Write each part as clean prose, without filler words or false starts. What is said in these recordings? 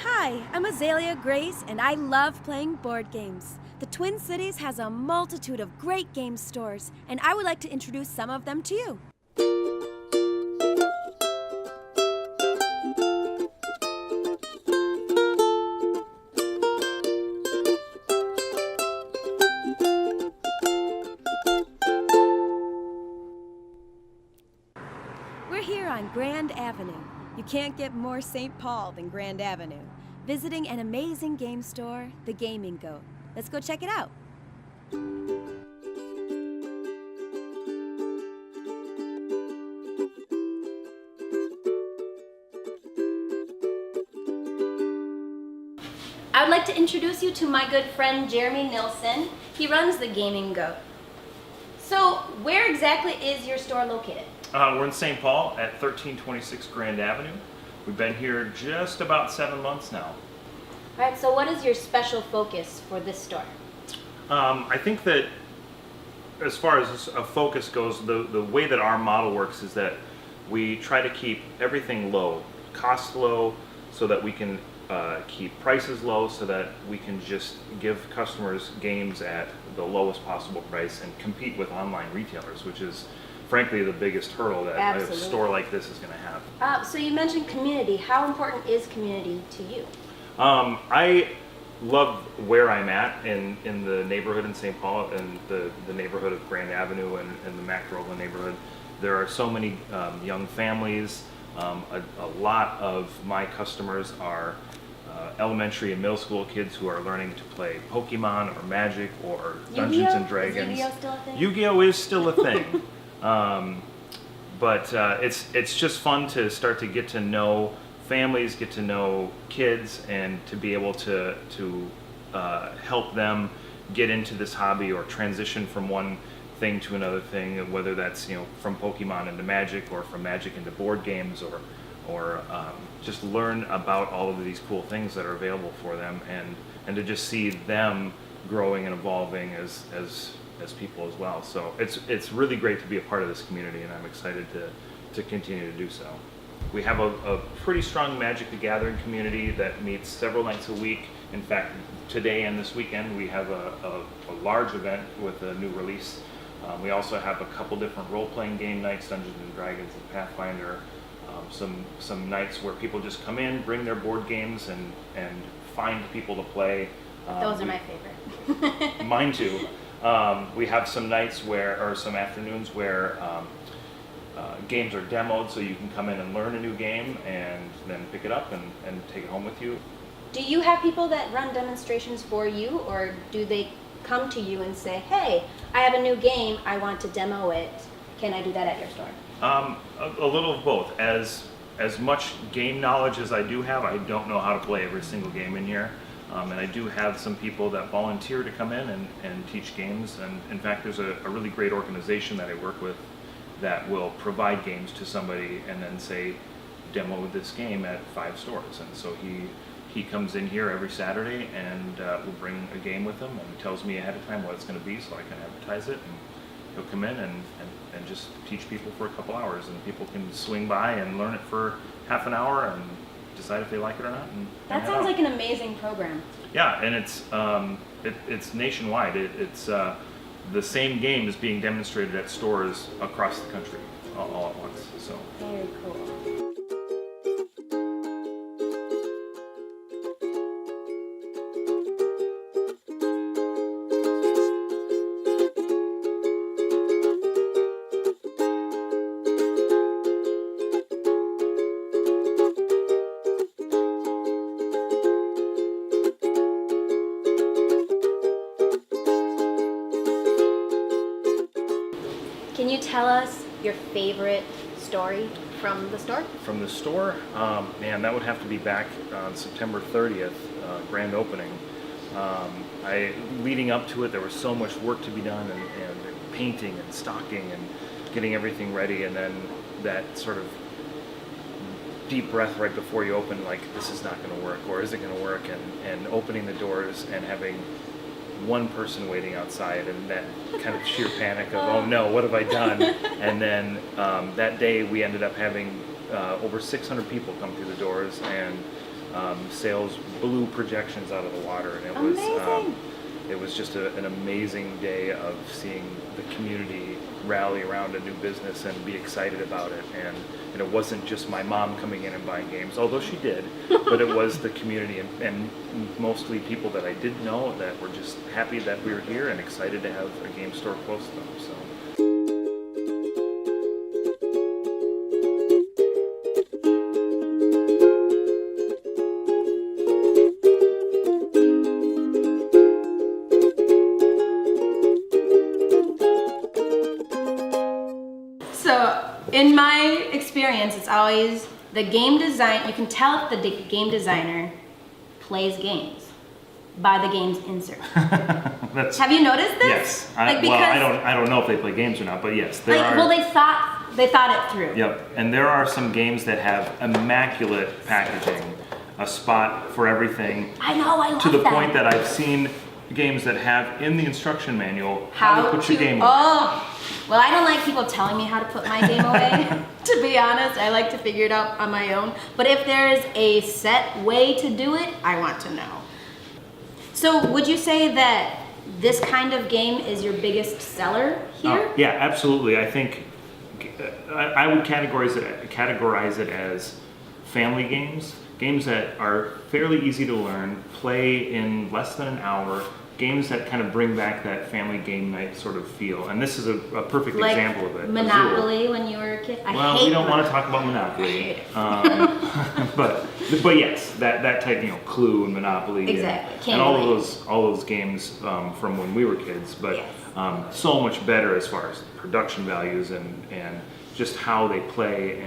Hi, I'm Azalea Grace, and I love playing board games. The Twin Cities has a multitude of great game stores, and I would like to introduce some of them to you. We're here on Grand Avenue. You can't get more St. Paul than Grand Avenue. Visiting an amazing game store, the Gaming Goat. Let's go check it out. I would like to introduce you to my good friend Jeremy Nilsson. He runs the Gaming Goat. So, where exactly is your store located? We're in St. Paul at 1326 Grand Avenue. We've been here just about 7 months now. All right, so what is your special focus for this store? I think that as far as a focus goes, the way that our model works is that we try to keep everything low, costs low, so that we can keep prices low, so that we can just give customers games at the lowest possible price and compete with online retailers, which is frankly the biggest hurdle that Absolutely. a store like this is going to have. So you mentioned community. How important is community to you? I love where I'm at in the neighborhood in St. Paul, and the neighborhood of Grand Avenue and the Mac Groveland neighborhood. There are so many young families. A lot of my customers are elementary and middle school kids who are learning to play Pokemon or Magic or Dungeons and Dragons. Is Yu-Gi-Oh still a thing? Yu-Gi-Oh is still a thing. But it's just fun to start to get to know families, get to know kids, and to be able to help them get into this hobby or transition from one thing to another thing, whether that's from Pokemon into Magic or from Magic into board games, or just learn about all of these cool things that are available for them, and to just see them growing and evolving as people as well. So it's really great to be a part of this community, and I'm excited to continue to do so. We have a pretty strong Magic the Gathering community that meets several nights a week. In fact, today and this weekend we have a large event with a new release. We also have a couple different role-playing game nights, Dungeons and Dragons and Pathfinder. Some nights where people just come in, bring their board games, and find people to play. Those are my favorite. Mine too. We have some nights or some afternoons where games are demoed, so you can come in and learn a new game and then pick it up and take it home with you. Do you have people that run demonstrations for you, or do they come to you and say, hey, I have a new game, I want to demo it, can I do that at your store? A little of both. As much game knowledge as I do have, I don't know how to play every single game in here. And I do have some people that volunteer to come in and teach games. And in fact, there's a really great organization that I work with that will provide games to somebody and then say, demo this game at 5 stores. And so he comes in here every Saturday and will bring a game with him and tells me ahead of time what it's going to be so I can advertise it. And he'll come in and just teach people for a couple hours, and people can swing by and learn it for half an hour and decide if they like it or not. That sounds like an amazing program. Yeah, and it's nationwide. It's the same game is being demonstrated at stores across the country all at once. So very cool. Can you tell us your favorite story from the store? From the store, man, that would have to be back on September 30th, grand opening. Leading up to it, there was so much work to be done, and painting and stocking and getting everything ready, and then that sort of deep breath right before you open, like, this is not going to work, or is it going to work, and opening the doors and having one person waiting outside, and that kind of sheer panic of, oh no, what have I done? And then that day we ended up having over 600 people come through the doors, and sails blue projections out of the water, and Amazing. it was just an amazing day of seeing the community rally around a new business and be excited about it. And it wasn't just my mom coming in and buying games, although she did, but it was the community and mostly people that I didn't know that were just happy that we were here and excited to have a game store close to them. So. So, in my experience, it's always the game design. You can tell if the game designer plays games by the game's insert. Have you noticed this? Yes. Like, I don't know if they play games or not, but yes, there are. Well, they thought it through. Yep, and there are some games that have immaculate packaging, a spot for everything. I know, I love to the that. point that I've seen games that have in the instruction manual how to put your game away. Oh, well, I don't like people telling me how to put my game away. To be honest, I like to figure it out on my own. But if there is a set way to do it, I want to know. So, would you say that this kind of game is your biggest seller here? Yeah, absolutely. I think I would categorize it as family games. Games that are fairly easy to learn, play in less than an hour, games that kind of bring back that family game night sort of feel. And this is a perfect Like example of it. Monopoly when you were a kid? We don't want to talk about Monopoly. But yes, that type, Clue and Monopoly. Exactly. And all those games from when we were kids. But Yes. so much better as far as production values and just how they play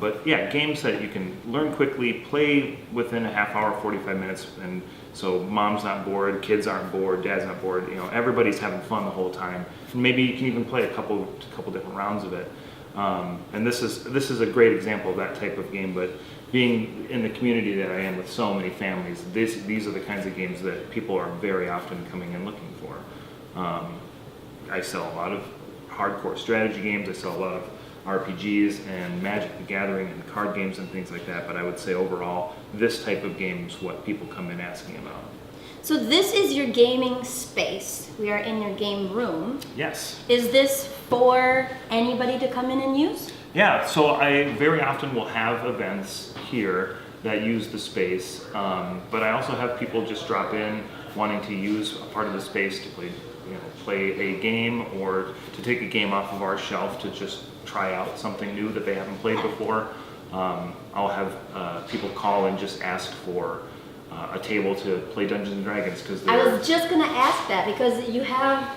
but yeah, games that you can learn quickly, play within a half hour, 45 minutes, and so mom's not bored, kids aren't bored, dad's not bored. Everybody's having fun the whole time. And maybe you can even play a couple different rounds of it. And this is a great example of that type of game. But being in the community that I am with so many families, these are the kinds of games that people are very often coming in looking for. I sell a lot of hardcore strategy games. I sell a lot of RPGs and Magic the Gathering and card games and things like that, but I would say overall, this type of game is what people come in asking about. So this is your gaming space. We are in your game room. Yes. Is this for anybody to come in and use? Yeah, so I very often will have events here that use the space, but I also have people just drop in wanting to use a part of the space to play a game or to take a game off of our shelf to just try out something new that they haven't played before. I'll have people call and just ask for a table to play Dungeons and Dragons because I was just gonna ask that because you have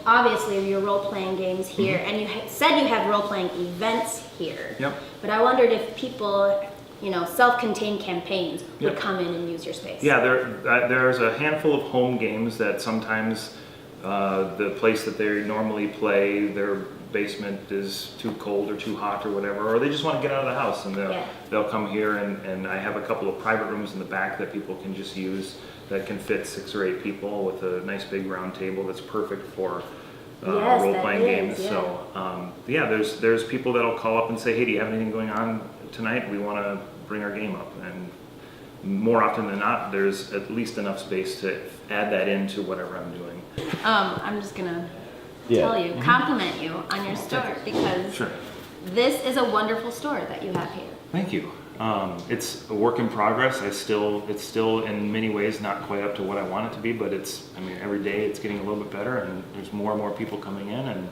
obviously your role-playing games here, and you said you have role-playing events here. Yep. But I wondered if people, self-contained campaigns would Yep. come in and use your space. Yeah, there's a handful of home games that sometimes the place that they normally play, their basement is too cold or too hot or whatever, or they just want to get out of the house and they'll come here and I have a couple of private rooms in the back that people can just use that can fit 6 or 8 people with a nice big round table that's perfect for Yes, role-playing that games. is, yeah. So there's people that'll call up and say, hey, do you have anything going on tonight? We want to bring our game up. And more often than not, there's at least enough space to add that into whatever I'm doing. I'm just gonna tell you, compliment you on your store because Sure. this is a wonderful store that you have here. Thank you. It's a work in progress. It's still in many ways not quite up to what I want it to be, but every day it's getting a little bit better and there's more and more people coming in and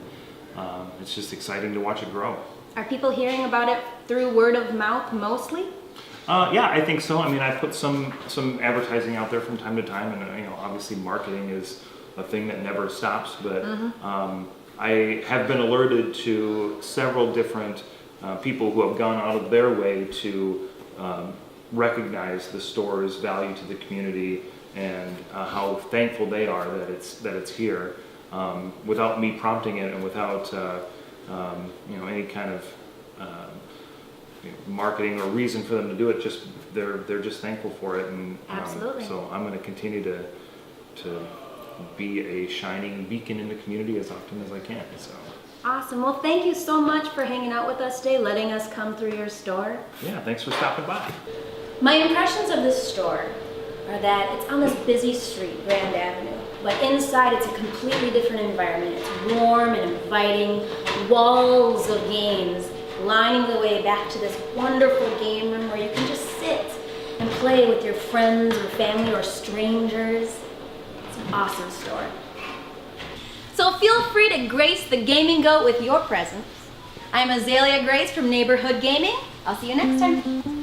it's just exciting to watch it grow. Are people hearing about it through word of mouth mostly? Yeah, I think so. I put some advertising out there from time to time, and obviously marketing is a thing that never stops. But I have been alerted to several different people who have gone out of their way to recognize the store's value to the community and how thankful they are that it's here, without me prompting it and without any kind of marketing or reason for them to do it. Just they're just thankful for it, and Absolutely. So I'm going to continue to be a shining beacon in the community as often as I can. So Awesome. Well, thank you so much for hanging out with us today, letting us come through your store. yeah, thanks for stopping by. My impressions of this store are that it's on this busy street, Grand Avenue, but inside it's a completely different environment. It's warm and inviting, walls of games lining the way back to this wonderful game room where you can just sit and play with your friends or family or strangers. It's an awesome store. So feel free to grace the gaming goat with your presence. I'm Azalea Grace from Neighborhood Gaming. I'll see you next time.